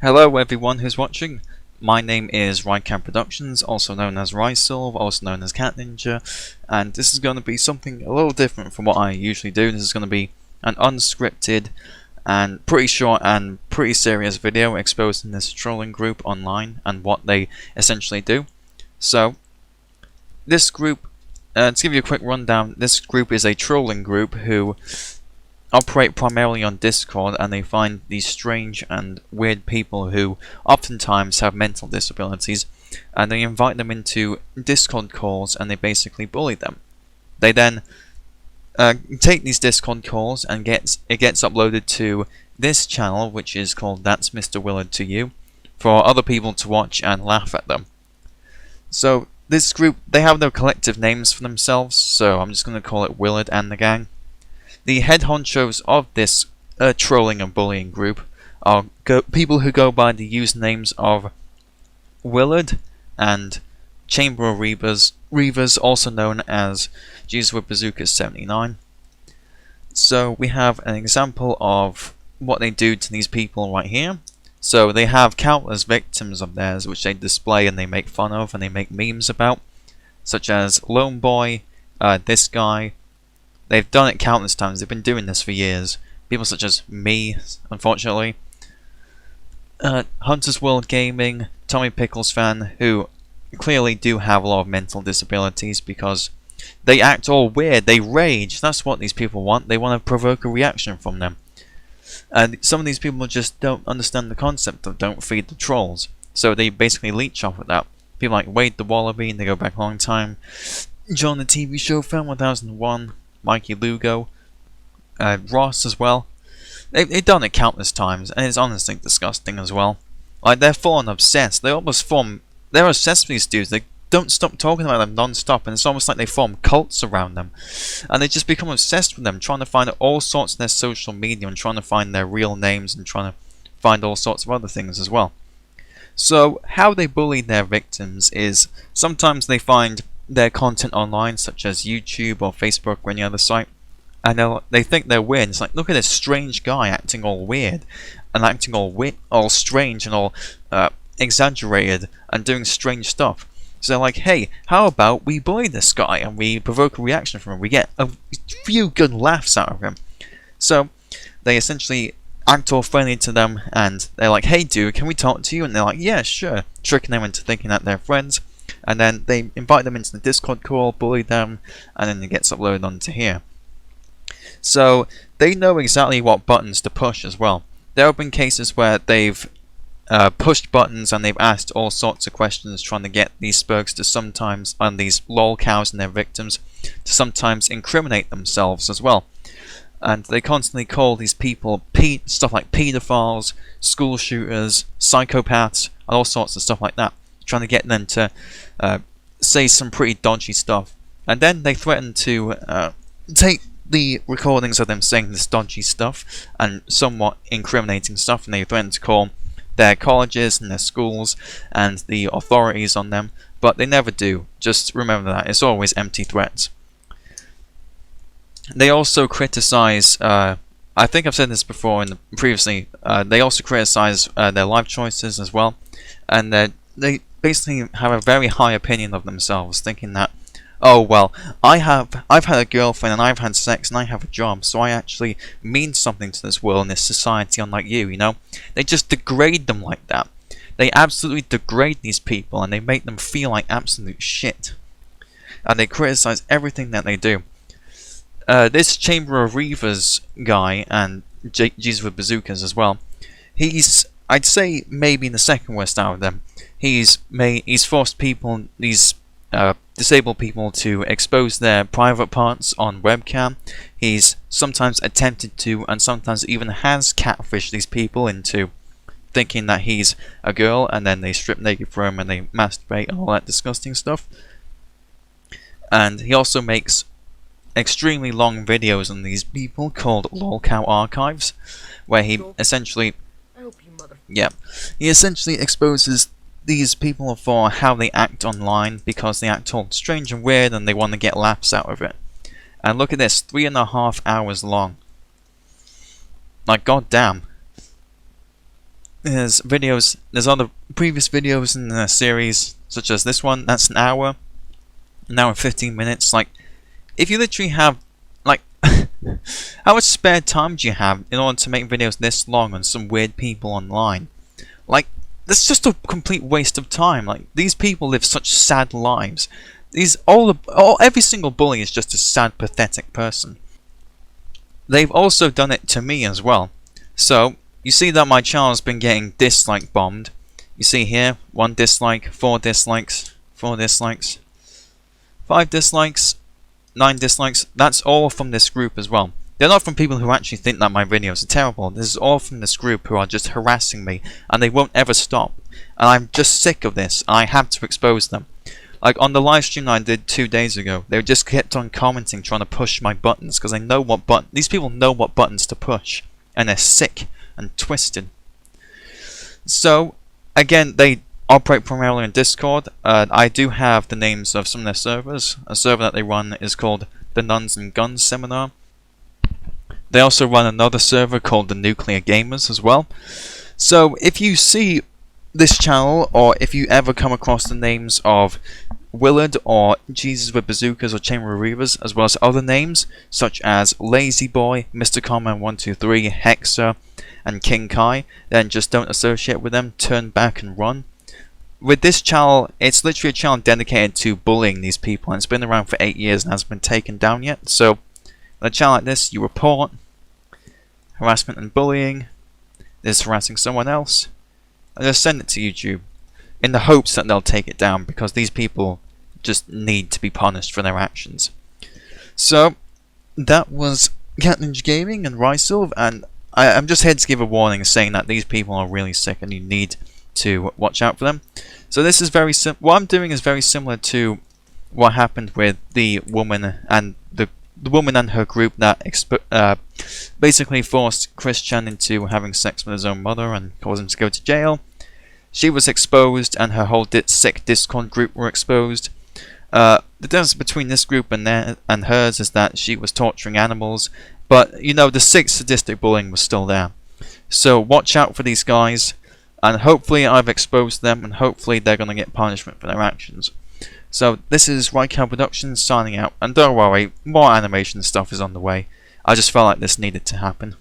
Hello everyone who's watching. My name is RyKav Productions, also known as RySolve, also known as Cat Ninja, and this is going to be something a little different from what I usually do. This is going to be an unscripted and pretty short and pretty serious video exposing this trolling group online and what they essentially do. So, this group, to give you a quick rundown, this group is a trolling group who operate primarily on Discord, and they find these strange and weird people who oftentimes have mental disabilities, and they invite them into Discord calls and they basically bully them. They then take these Discord calls and it gets uploaded to this channel, which is called That's Mr. Willard to You, for other people to watch and laugh at them. So this group, they have no collective names for themselves, so I'm just going to call it Willard and the gang. The head honchos of this trolling and bullying group are people who go by the usernames of Willard and Chamber of Reavers, also known as Jesus with Bazookas 79. So we have an example of what they do to these people right here. So they have countless victims of theirs which they display and they make fun of and they make memes about, such as Lone Boy, this guy. They've done it countless times. They've been doing this for years. People such as me, unfortunately. Hunter's World Gaming, Tommy Pickles fan, who clearly do have a lot of mental disabilities because they act all weird. They rage. That's what these people want. They want to provoke a reaction from them. And some of these people just don't understand the concept of don't feed the trolls. So they basically leech off of that. People like Wade the Wallaby, and they go back a long time. John the TV show, Film 1001. Mikey Lugo, Ross as well. They've done it countless times, and it's honestly disgusting as well. Like, they're full on obsessed. They're obsessed with these dudes. They don't stop talking about them non-stop, and it's almost like they form cults around them. And they just become obsessed with them, trying to find all sorts of their social media, and trying to find their real names, and trying to find all sorts of other things as well. So, how they bully their victims is, sometimes they find their content online, such as YouTube or Facebook or any other site, and they think they're weird. It's like, look at this strange guy acting all weird and acting all strange and all exaggerated and doing strange stuff. So they're like, hey, how about we bully this guy and we provoke a reaction from him? We get a few good laughs out of him. So they essentially act all friendly to them, and they're like, hey dude, can we talk to you? And they're like, yeah, sure, tricking them into thinking that they're friends. And then they invite them into the Discord call, bully them, and then it gets uploaded onto here. So they know exactly what buttons to push as well. There have been cases where they've pushed buttons and they've asked all sorts of questions, trying to get these spurgs to sometimes, and these lol cows and their victims, to sometimes incriminate themselves as well. And they constantly call these people stuff like pedophiles, school shooters, psychopaths, and all sorts of stuff like that, trying to get them to say some pretty dodgy stuff. And then they threaten to take the recordings of them saying this dodgy stuff and somewhat incriminating stuff, and they threaten to call their colleges and their schools and the authorities on them, but they never do. Just remember that. It's always empty threats. They also criticize, I think I've said this before previously, they also criticize their life choices as well, and they basically have a very high opinion of themselves, thinking that, oh well, I've had a girlfriend and I've had sex and I have a job, so I actually mean something to this world and this society, unlike you know? They just degrade them like that. They absolutely degrade these people and they make them feel like absolute shit. And they criticize everything that they do. This Chamber of Reavers guy, and Jesus with Bazookas as well, he's, I'd say, maybe the second worst out of them. He's forced people, these disabled people, to expose their private parts on webcam. He's sometimes attempted to, and sometimes even has catfished these people into thinking that he's a girl, and then they strip naked for him and they masturbate and all that disgusting stuff. And he also makes extremely long videos on these people called lolcow archives, where he essentially he essentially exposes these people for how they act online, because they act all strange and weird and they want to get laughs out of it. And look at this, 3.5 hours long. Like, goddamn. There's videos, there's other previous videos in the series, such as this one, that's an hour and 15 minutes. Like, if you literally have, like, how much spare time do you have in order to make videos this long on some weird people online? Like, that's just a complete waste of time. Like, these people live such sad lives. Every single bully is just a sad, pathetic person. They've also done it to me as well. So, you see that my channel has been getting dislike bombed. You see here, 1 dislike, 4 dislikes, 4 dislikes, 5 dislikes, 9 dislikes. That's all from this group as well. They're not from people who actually think that my videos are terrible. This is all from this group who are just harassing me, and they won't ever stop. And I'm just sick of this, and I have to expose them. Like on the live stream I did 2 days ago, they just kept on commenting, trying to push my buttons, because they know what these people know what buttons to push, and they're sick and twisted. So again, they operate primarily on Discord. I do have the names of some of their servers. A server that they run is called the Nuns and Guns Seminar. They also run another server called the Nuclear Gamers as well. So if you see this channel, or if you ever come across the names of Willard or Jesus with Bazookas or Chamber of Reavers, as well as other names such as Lazy Boy, Mr. Common 123, Hexer, and King Kai, then just don't associate with them, turn back and run. With this channel, it's literally a channel dedicated to bullying these people, and it's been around for 8 years and hasn't been taken down yet. So, on a channel like this, you report harassment and bullying, this harassing someone else, and just send it to YouTube in the hopes that they'll take it down, because these people just need to be punished for their actions. So, that was Catninja Gaming and RyKav, and I'm just here to give a warning saying that these people are really sick and you need to watch out for them. So this is very what I'm doing is very similar to what happened with the woman and the woman and her group that basically forced Christian into having sex with his own mother and caused him to go to jail. She was exposed, and her whole sick Discord group were exposed. The difference between this group and hers is that she was torturing animals, but you know, the sick sadistic bullying was still there. So watch out for these guys, and hopefully I've exposed them, and hopefully they're going to get punishment for their actions. So this is RyKav Productions signing out, and don't worry, more animation stuff is on the way. I just felt like this needed to happen.